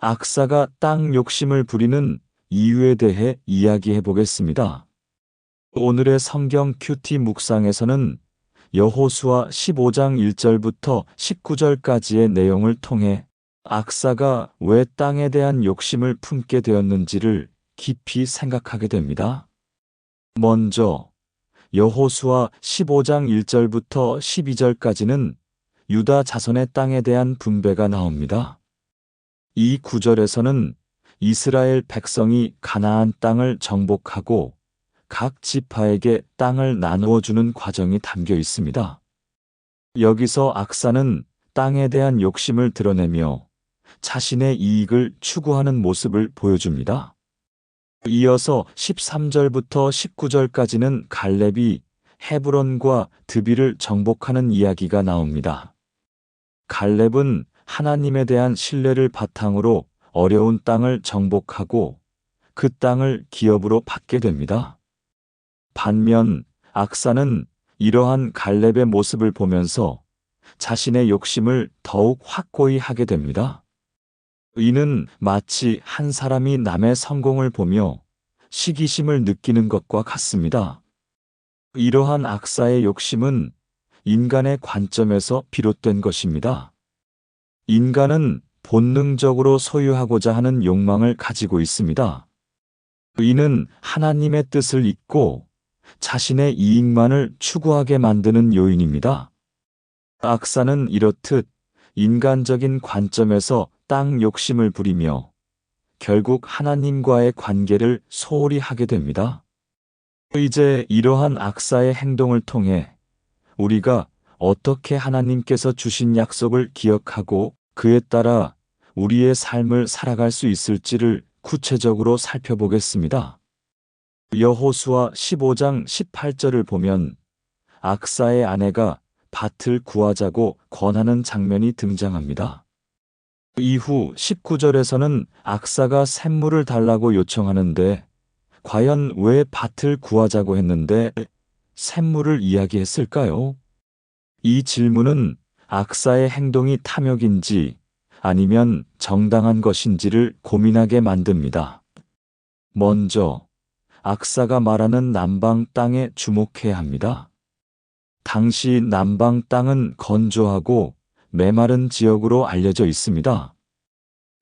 악사가 땅 욕심을 부리는 이유에 대해 이야기해 보겠습니다. 오늘의 성경 큐티 묵상에서는 여호수아 15장 1절부터 19절까지의 내용을 통해 악사가 왜 땅에 대한 욕심을 품게 되었는지를 깊이 생각하게 됩니다. 먼저 여호수아 15장 1절부터 12절까지는 유다 자손의 땅에 대한 분배가 나옵니다. 이 구절에서는 이스라엘 백성이 가나안 땅을 정복하고 각 지파에게 땅을 나누어 주는 과정이 담겨 있습니다. 여기서 악사는 땅에 대한 욕심을 드러내며 자신의 이익을 추구하는 모습을 보여줍니다. 이어서 13절부터 19절까지는 갈렙이 헤브론과 드비를 정복하는 이야기가 나옵니다. 갈렙은 하나님에 대한 신뢰를 바탕으로 어려운 땅을 정복하고 그 땅을 기업으로 받게 됩니다. 반면 악사는 이러한 갈렙의 모습을 보면서 자신의 욕심을 더욱 확고히 하게 됩니다. 이는 마치 한 사람이 남의 성공을 보며 시기심을 느끼는 것과 같습니다. 이러한 악사의 욕심은 인간의 관점에서 비롯된 것입니다. 인간은 본능적으로 소유하고자 하는 욕망을 가지고 있습니다. 이는 하나님의 뜻을 잊고 자신의 이익만을 추구하게 만드는 요인입니다. 악사는 이렇듯 인간적인 관점에서 땅 욕심을 부리며 결국 하나님과의 관계를 소홀히 하게 됩니다. 이제 이러한 악사의 행동을 통해 우리가 어떻게 하나님께서 주신 약속을 기억하고 그에 따라 우리의 삶을 살아갈 수 있을지를 구체적으로 살펴보겠습니다. 여호수아 15장 18절을 보면 악사의 아내가 밭을 구하자고 권하는 장면이 등장합니다. 이후 19절에서는 악사가 샘물을 달라고 요청하는데 과연 왜 밭을 구하자고 했는데 샘물을 이야기했을까요? 이 질문은 악사의 행동이 탐욕인지 아니면 정당한 것인지를 고민하게 만듭니다. 먼저 악사가 말하는 남방 땅에 주목해야 합니다. 당시 남방 땅은 건조하고 메마른 지역으로 알려져 있습니다.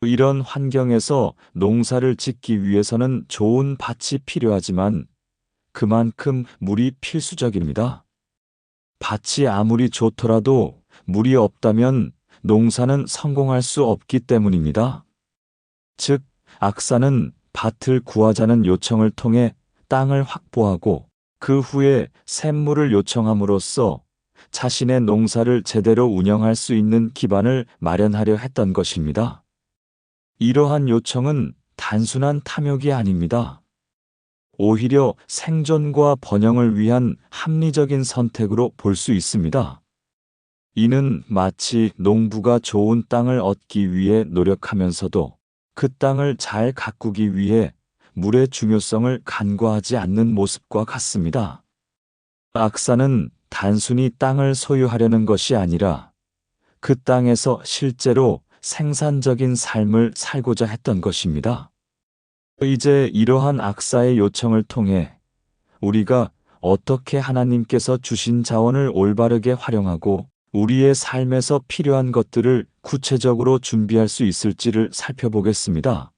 이런 환경에서 농사를 짓기 위해서는 좋은 밭이 필요하지만 그만큼 물이 필수적입니다. 밭이 아무리 좋더라도 물이 없다면 농사는 성공할 수 없기 때문입니다. 즉, 악사는 밭을 구하자는 요청을 통해 땅을 확보하고 그 후에 샘물을 요청함으로써 자신의 농사를 제대로 운영할 수 있는 기반을 마련하려 했던 것입니다. 이러한 요청은 단순한 탐욕이 아닙니다. 오히려 생존과 번영을 위한 합리적인 선택으로 볼 수 있습니다. 이는 마치 농부가 좋은 땅을 얻기 위해 노력하면서도 그 땅을 잘 가꾸기 위해 물의 중요성을 간과하지 않는 모습과 같습니다. 악사는 단순히 땅을 소유하려는 것이 아니라 그 땅에서 실제로 생산적인 삶을 살고자 했던 것입니다. 이제 이러한 악사의 요청을 통해 우리가 어떻게 하나님께서 주신 자원을 올바르게 활용하고 우리의 삶에서 필요한 것들을 구체적으로 준비할 수 있을지를 살펴보겠습니다.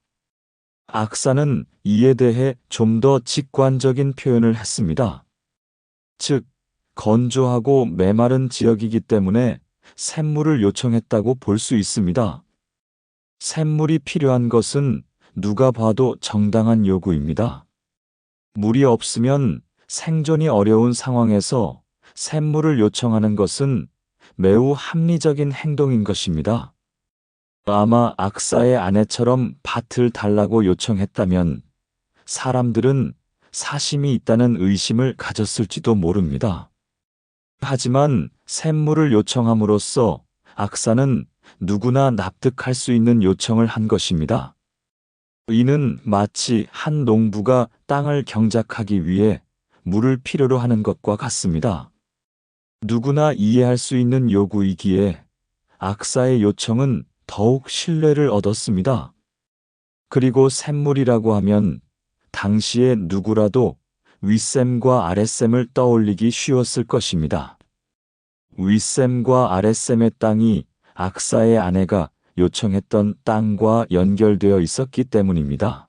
악사는 이에 대해 좀 더 직관적인 표현을 했습니다. 즉, 건조하고 메마른 지역이기 때문에 샘물을 요청했다고 볼 수 있습니다. 샘물이 필요한 것은 누가 봐도 정당한 요구입니다. 물이 없으면 생존이 어려운 상황에서 샘물을 요청하는 것은 매우 합리적인 행동인 것입니다. 아마 악사의 아내처럼 밭을 달라고 요청했다면 사람들은 사심이 있다는 의심을 가졌을지도 모릅니다. 하지만 샘물을 요청함으로써 악사는 누구나 납득할 수 있는 요청을 한 것입니다. 이는 마치 한 농부가 땅을 경작하기 위해 물을 필요로 하는 것과 같습니다. 누구나 이해할 수 있는 요구이기에 악사의 요청은 더욱 신뢰를 얻었습니다. 그리고 샘물이라고 하면 당시에 누구라도 윗셈과 아랫셈을 떠올리기 쉬웠을 것입니다. 윗셈과 아랫셈의 땅이 악사의 아내가 요청했던 땅과 연결되어 있었기 때문입니다.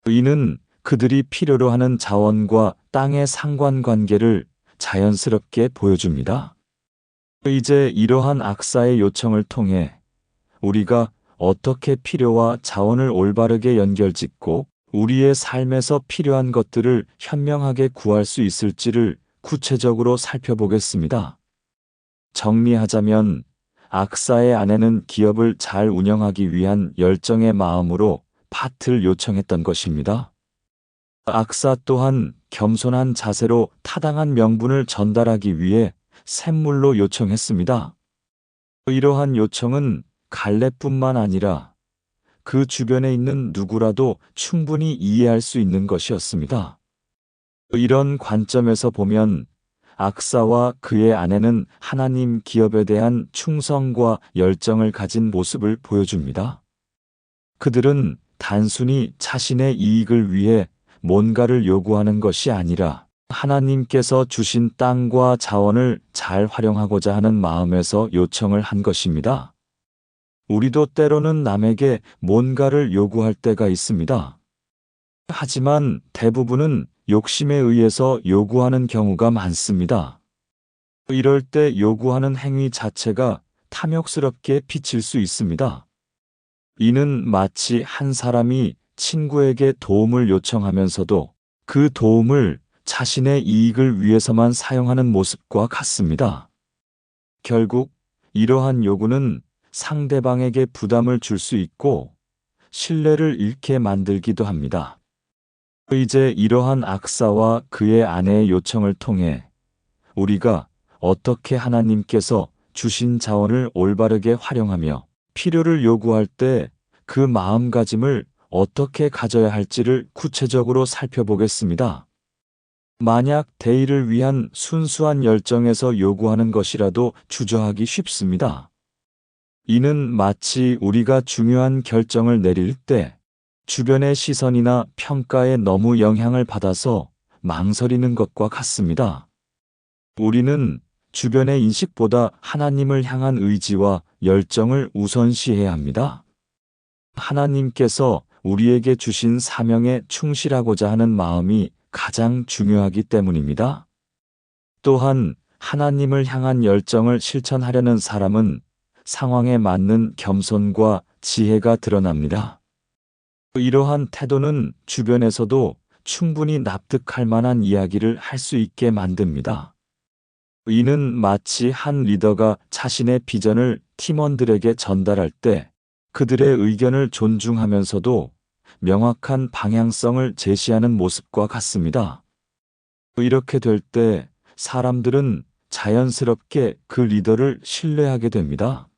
이는 그들이 필요로 하는 자원과 땅의 상관관계를 자연스럽게 보여줍니다. 이제 이러한 악사의 요청을 통해 우리가 어떻게 필요와 자원을 올바르게 연결짓고 우리의 삶에서 필요한 것들을 현명하게 구할 수 있을지를 구체적으로 살펴보겠습니다. 정리하자면 악사의 아내는 기업을 잘 운영하기 위한 열정의 마음으로 밭을 요청했던 것입니다. 악사 또한 겸손한 자세로 타당한 명분을 전달하기 위해 샘물로 요청했습니다. 이러한 요청은 갈렙뿐만 아니라 그 주변에 있는 누구라도 충분히 이해할 수 있는 것이었습니다. 이런 관점에서 보면 악사와 그의 아내는 하나님 기업에 대한 충성과 열정을 가진 모습을 보여줍니다. 그들은 단순히 자신의 이익을 위해 뭔가를 요구하는 것이 아니라 하나님께서 주신 땅과 자원을 잘 활용하고자 하는 마음에서 요청을 한 것입니다. 우리도 때로는 남에게 뭔가를 요구할 때가 있습니다. 하지만 대부분은 욕심에 의해서 요구하는 경우가 많습니다. 이럴 때 요구하는 행위 자체가 탐욕스럽게 비칠 수 있습니다. 이는 마치 한 사람이 친구에게 도움을 요청하면서도 그 도움을 자신의 이익을 위해서만 사용하는 모습과 같습니다. 결국 이러한 요구는 상대방에게 부담을 줄 수 있고 신뢰를 잃게 만들기도 합니다. 이제 이러한 악사와 그의 아내의 요청을 통해 우리가 어떻게 하나님께서 주신 자원을 올바르게 활용하며 필요를 요구할 때 그 마음가짐을 어떻게 가져야 할지를 구체적으로 살펴보겠습니다. 만약 대의를 위한 순수한 열정에서 요구하는 것이라도 주저하기 쉽습니다. 이는 마치 우리가 중요한 결정을 내릴 때 주변의 시선이나 평가에 너무 영향을 받아서 망설이는 것과 같습니다. 우리는 주변의 인식보다 하나님을 향한 의지와 열정을 우선시해야 합니다. 하나님께서 우리에게 주신 사명에 충실하고자 하는 마음이 가장 중요하기 때문입니다. 또한 하나님을 향한 열정을 실천하려는 사람은 상황에 맞는 겸손과 지혜가 드러납니다. 이러한 태도는 주변에서도 충분히 납득할 만한 이야기를 할 수 있게 만듭니다. 이는 마치 한 리더가 자신의 비전을 팀원들에게 전달할 때 그들의 의견을 존중하면서도 명확한 방향성을 제시하는 모습과 같습니다. 이렇게 될 때 사람들은 자연스럽게 그 리더를 신뢰하게 됩니다.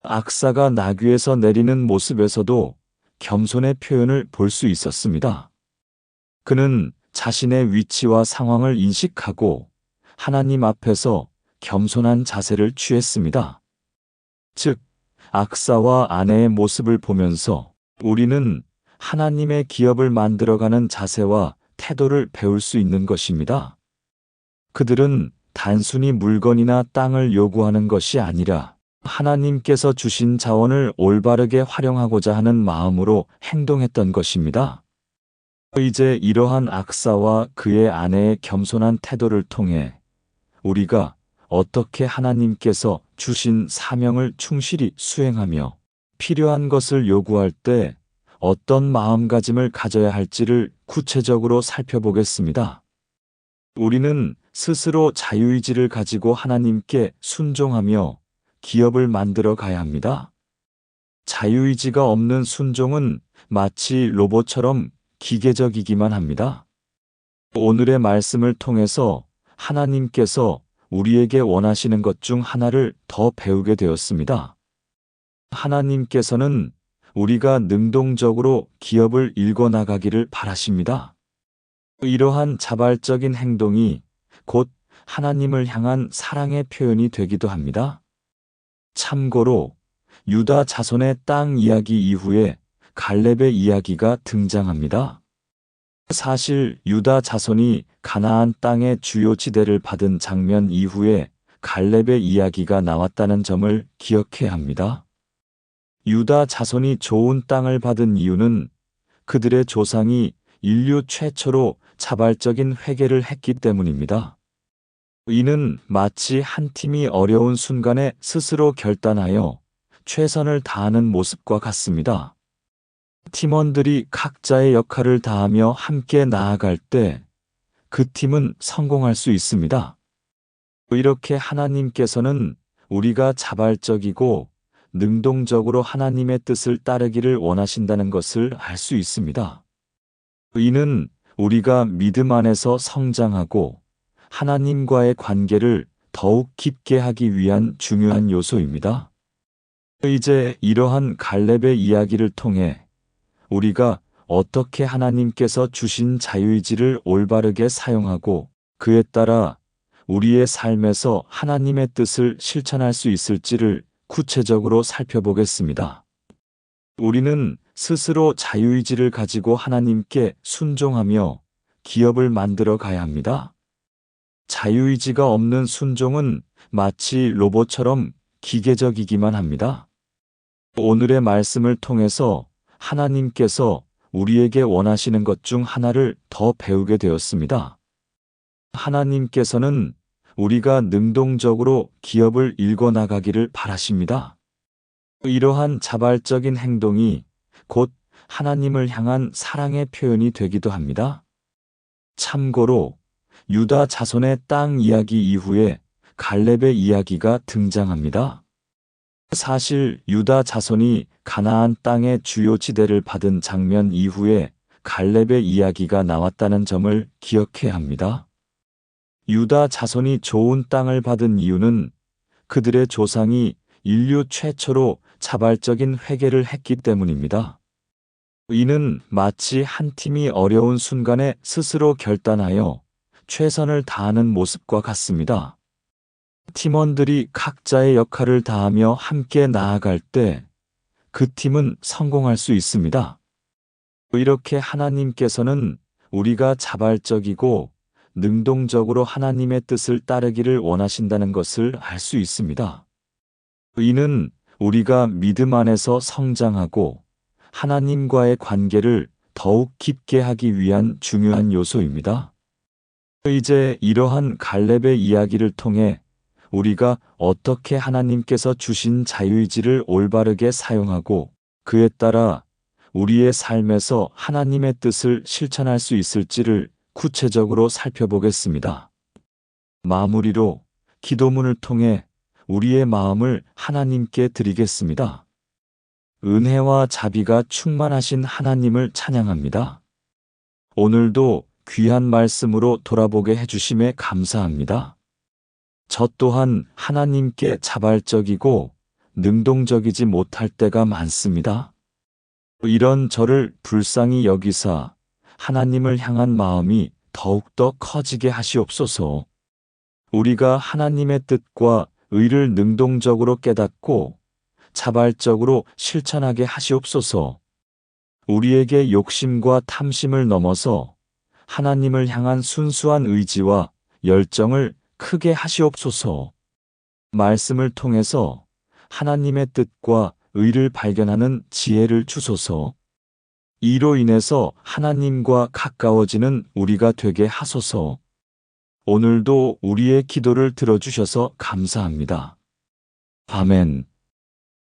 악사가 나귀에서 내리는 모습에서도 겸손의 표현을 볼 수 있었습니다. 그는 자신의 위치와 상황을 인식하고 하나님 앞에서 겸손한 자세를 취했습니다. 즉, 악사와 아내의 모습을 보면서 우리는 하나님의 기업을 만들어가는 자세와 태도를 배울 수 있는 것입니다. 그들은 단순히 물건이나 땅을 요구하는 것이 아니라 하나님께서 주신 자원을 올바르게 활용하고자 하는 마음으로 행동했던 것입니다. 이제 이러한 악사와 그의 아내의 겸손한 태도를 통해 우리가 어떻게 하나님께서 주신 사명을 충실히 수행하며 필요한 것을 요구할 때 어떤 마음가짐을 가져야 할지를 구체적으로 살펴보겠습니다. 우리는 스스로 자유의지를 가지고 하나님께 순종하며 기업을 만들어 가야 합니다. 자유의지가 없는 순종은 마치 로봇처럼 기계적이기만 합니다. 오늘의 말씀을 통해서 하나님께서 우리에게 원하시는 것 중 하나를 더 배우게 되었습니다. 하나님께서는 우리가 능동적으로 기업을 일궈나가기를 바라십니다. 이러한 자발적인 행동이 곧 하나님을 향한 사랑의 표현이 되기도 합니다. 참고로 유다 자손의 땅 이야기 이후에 갈렙의 이야기가 등장합니다. 사실 유다 자손이 가나안 땅의 주요 지대를 받은 장면 이후에 갈렙의 이야기가 나왔다는 점을 기억해야 합니다. 유다 자손이 좋은 땅을 받은 이유는 그들의 조상이 인류 최초로 자발적인 회개를 했기 때문입니다. 이는 마치 한 팀이 어려운 순간에 스스로 결단하여 최선을 다하는 모습과 같습니다. 팀원들이 각자의 역할을 다하며 함께 나아갈 때 그 팀은 성공할 수 있습니다. 이렇게 하나님께서는 우리가 자발적이고 능동적으로 하나님의 뜻을 따르기를 원하신다는 것을 알 수 있습니다. 이는 우리가 믿음 안에서 성장하고 하나님과의 관계를 더욱 깊게 하기 위한 중요한 요소입니다. 이제 이러한 갈렙의 이야기를 통해 우리가 어떻게 하나님께서 주신 자유의지를 올바르게 사용하고 그에 따라 우리의 삶에서 하나님의 뜻을 실천할 수 있을지를 구체적으로 살펴보겠습니다. 우리는 스스로 자유의지를 가지고 하나님께 순종하며 기업을 만들어 가야 합니다. 자유의지가 없는 순종은 마치 로봇처럼 기계적이기만 합니다. 오늘의 말씀을 통해서 하나님께서 우리에게 원하시는 것 중 하나를 더 배우게 되었습니다. 하나님께서는 우리가 능동적으로 기업을 일궈나가기를 바라십니다. 이러한 자발적인 행동이 곧 하나님을 향한 사랑의 표현이 되기도 합니다. 참고로 유다 자손의 땅 이야기 이후에 갈렙의 이야기가 등장합니다. 사실 유다 자손이 가나안 땅의 주요 지대를 받은 장면 이후에 갈렙의 이야기가 나왔다는 점을 기억해야 합니다. 유다 자손이 좋은 땅을 받은 이유는 그들의 조상이 인류 최초로 자발적인 회개를 했기 때문입니다. 이는 마치 한 팀이 어려운 순간에 스스로 결단하여 최선을 다하는 모습과 같습니다. 팀원들이 각자의 역할을 다하며 함께 나아갈 때 그 팀은 성공할 수 있습니다. 이렇게 하나님께서는 우리가 자발적이고 능동적으로 하나님의 뜻을 따르기를 원하신다는 것을 알 수 있습니다. 이는 우리가 믿음 안에서 성장하고 하나님과의 관계를 더욱 깊게 하기 위한 중요한 요소입니다. 이제 이러한 갈렙의 이야기를 통해 우리가 어떻게 하나님께서 주신 자유의지를 올바르게 사용하고 그에 따라 우리의 삶에서 하나님의 뜻을 실천할 수 있을지를 구체적으로 살펴보겠습니다. 마무리로 기도문을 통해 우리의 마음을 하나님께 드리겠습니다. 은혜와 자비가 충만하신 하나님을 찬양합니다. 오늘도 귀한 말씀으로 돌아보게 해주심에 감사합니다. 저 또한 하나님께 자발적이고 능동적이지 못할 때가 많습니다. 이런 저를 불쌍히 여기사 하나님을 향한 마음이 더욱더 커지게 하시옵소서. 우리가 하나님의 뜻과 의를 능동적으로 깨닫고 자발적으로 실천하게 하시옵소서. 우리에게 욕심과 탐심을 넘어서 하나님을 향한 순수한 의지와 열정을 크게 하시옵소서. 말씀을 통해서 하나님의 뜻과 의를 발견하는 지혜를 주소서. 이로 인해서 하나님과 가까워지는 우리가 되게 하소서. 오늘도 우리의 기도를 들어주셔서 감사합니다. 아멘.